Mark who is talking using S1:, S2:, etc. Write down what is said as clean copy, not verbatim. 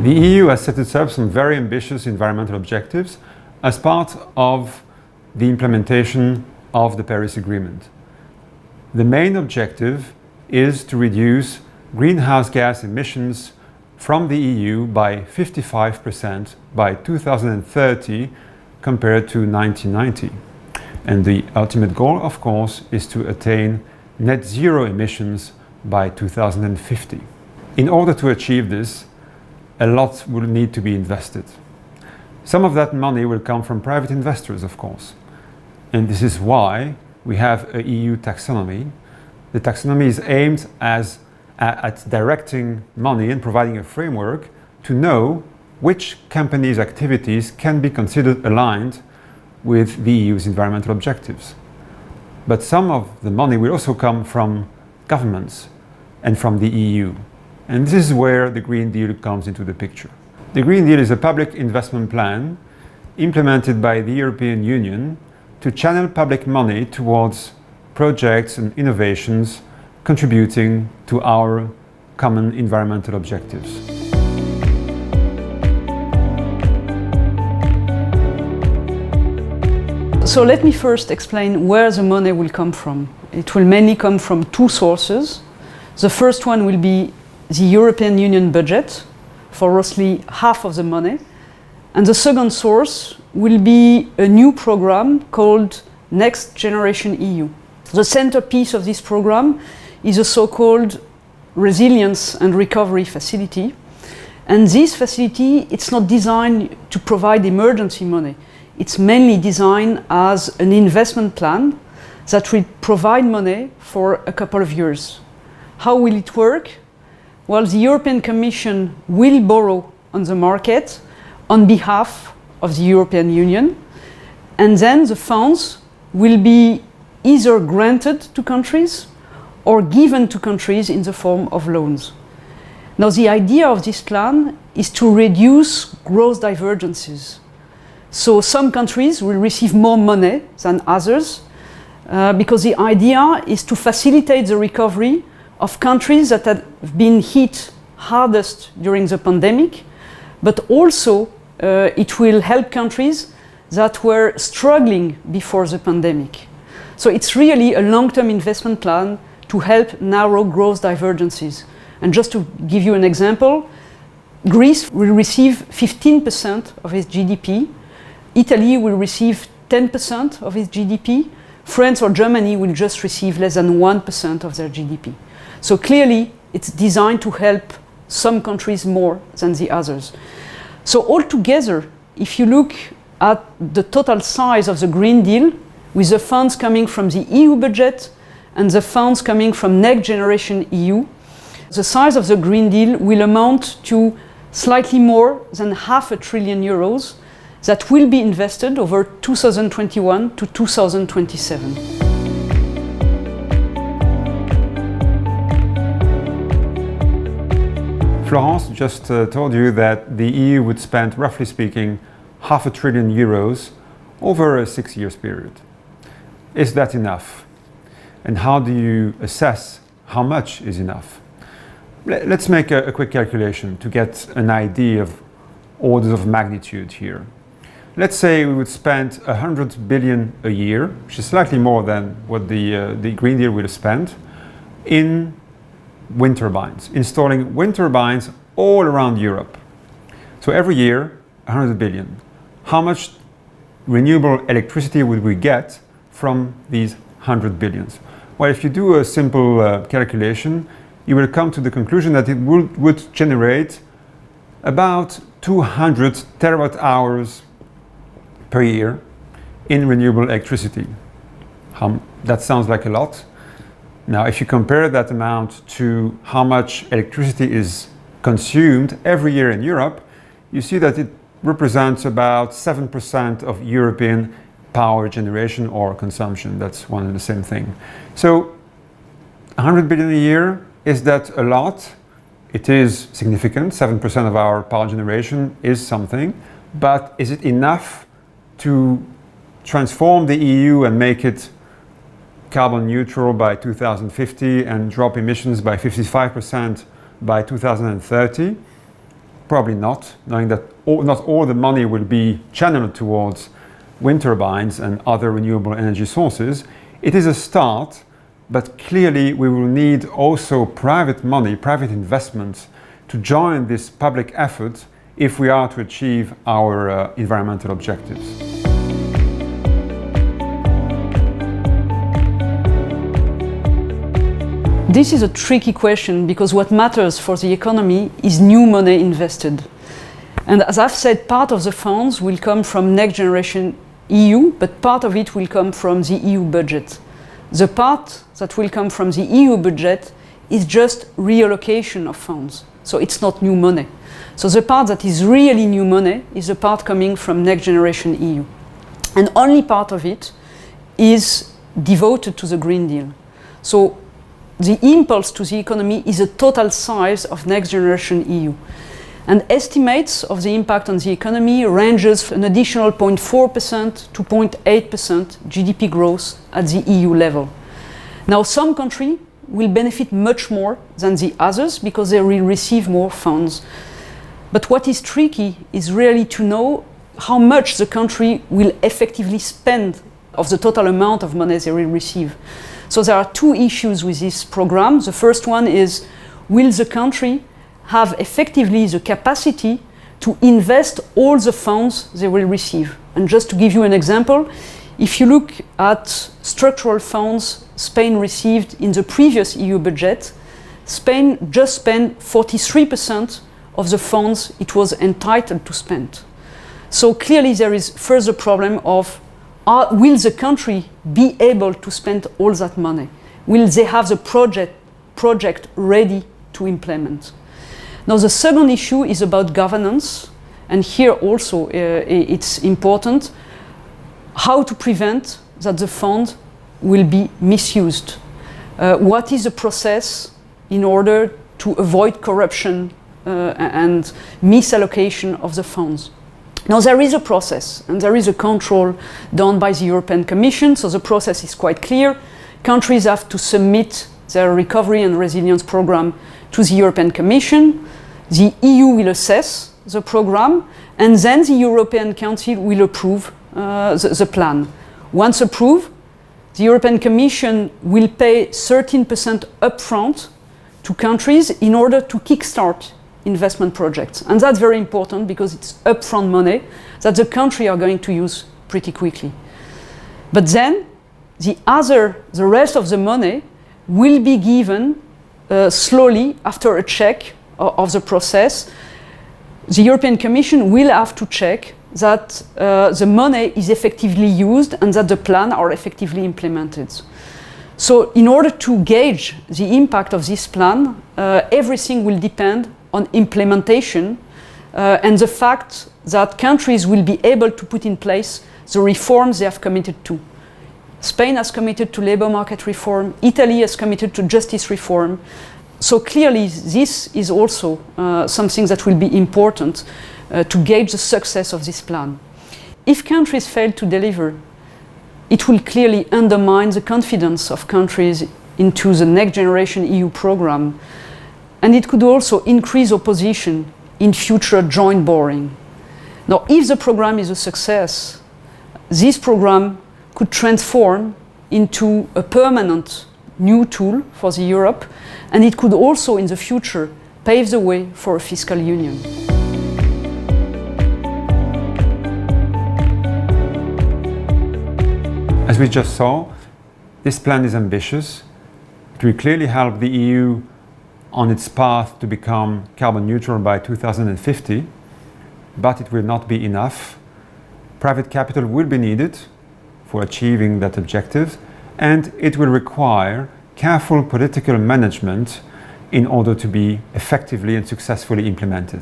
S1: The EU has set itself some very ambitious environmental objectives as part of the implementation of the Paris Agreement. The main objective is to reduce greenhouse gas emissions from the EU by 55% by 2030 compared to 1990. And the ultimate goal, of course, is to attain net zero emissions by 2050. In order to achieve this, a lot will need to be invested. Some of that money will come from private investors, of course. And this is why we have a EU taxonomy. The taxonomy is aimed at directing money and providing a framework to know which companies' activities can be considered aligned with the EU's environmental objectives. But some of the money will also come from governments and from the EU. And this is where the Green Deal comes into the picture. The Green Deal is a public investment plan implemented by the European Union to channel public money towards projects and innovations contributing to our common environmental objectives.
S2: So let me first explain where the money will come from. It will mainly come from two sources. The first one will be the European Union budget for roughly half of the money. And the second source will be a new program called Next Generation EU. The centerpiece of this program is a so-called Resilience and Recovery Facility. And this facility, it's not designed to provide emergency money. It's mainly designed as an investment plan that will provide money for a couple of years. How will it work? Well, the European Commission will borrow on the market on behalf of the European Union, and then the funds will be either granted to countries or given to countries in the form of loans. Now, the idea of this plan is to reduce growth divergences. So some countries will receive more money than others because the idea is to facilitate the recovery of countries that have been hit hardest during the pandemic, but also it will help countries that were struggling before the pandemic. So it's really a long-term investment plan to help narrow growth divergences. And just to give you an example, Greece will receive 15% of its GDP, Italy will receive 10% of its GDP, France or Germany will just receive less than 1% of their GDP. So clearly, it's designed to help some countries more than the others. So altogether, if you look at the total size of the Green Deal, with the funds coming from the EU budget and the funds coming from Next Generation EU, the size of the Green Deal will amount to slightly more than €500 billion that will be invested over 2021 to 2027.
S1: Florence just told you that the EU would spend, roughly speaking, €500 billion over a 6 years period. Is that enough? And how do you assess how much is enough? Let's make a quick calculation to get an idea of orders of magnitude here. Let's say we would spend 100 billion a year, which is slightly more than what the Green Deal will spend, in wind turbines, installing wind turbines all around Europe. So every year, 100 billion. How much renewable electricity would we get from these 100 billions? Well, if you do a simple calculation, you will come to the conclusion that it would generate about 200 terawatt hours per year in renewable electricity. That sounds like a lot. Now, if you compare that amount to how much electricity is consumed every year in Europe, you see that it represents about 7% of European power generation or consumption. That's one and the same thing. So 100 billion a year, is that a lot? It is significant. 7% of our power generation is something, but is it enough to transform the EU and make it carbon neutral by 2050 and drop emissions by 55% by 2030? probably not, knowing that not all the money will be channeled towards wind turbines and other renewable energy sources. It is a start, but clearly we will need also private money, private investments to join this public effort if we are to achieve our environmental objectives.
S2: This is a tricky question because what matters for the economy is new money invested. And as I've said, part of the funds will come from Next Generation EU, but part of it will come from the EU budget. The part that will come from the EU budget is just reallocation of funds. So it's not new money. So the part that is really new money is the part coming from Next Generation EU. And only part of it is devoted to the Green Deal. So the impulse to the economy is the total size of Next Generation EU. And estimates of the impact on the economy ranges from an additional 0.4% to 0.8% GDP growth at the EU level. Now, some countries will benefit much more than the others because they will receive more funds. But what is tricky is really to know how much the country will effectively spend of the total amount of money they will receive. So there are two issues with this program. The first one is, will the country have effectively the capacity to invest all the funds they will receive? And just to give you an example, if you look at structural funds Spain received in the previous EU budget, Spain just spent 43% of the funds it was entitled to spend. So clearly there is further problem of will the country be able to spend all that money? Will they have the project ready to implement? Now the second issue is about governance, and here also it's important how to prevent that the fund will be misused. What is the process in order to avoid corruption and misallocation of the funds? Now there is a process and there is a control done by the European Commission, so the process is quite clear. Countries have to submit their recovery and resilience program to the European Commission. The EU will assess the program and then the European Council will approve the plan. Once approved, the European Commission will pay 13% upfront to countries in order to kickstart investment projects. And that's very important because it's upfront money that the country are going to use pretty quickly. But then the rest of the money will be given slowly after a check of the process. The European Commission will have to check that the money is effectively used and that the plans are effectively implemented. So in order to gauge the impact of this plan, everything will depend on implementation and the fact that countries will be able to put in place the reforms they have committed to. Spain has committed to labour market reform, Italy has committed to justice reform. So clearly this is also something that will be important to gauge the success of this plan. If countries fail to deliver, it will clearly undermine the confidence of countries into the Next Generation EU program, and it could also increase opposition in future joint borrowing. Now, if the program is a success, this program could transform into a permanent new tool for the Europe, and it could also in the future pave the way for a fiscal union.
S1: As we just saw, this plan is ambitious. It will clearly help the EU on its path to become carbon neutral by 2050, but it will not be enough. Private capital will be needed for achieving that objective, and it will require careful political management in order to be effectively and successfully implemented.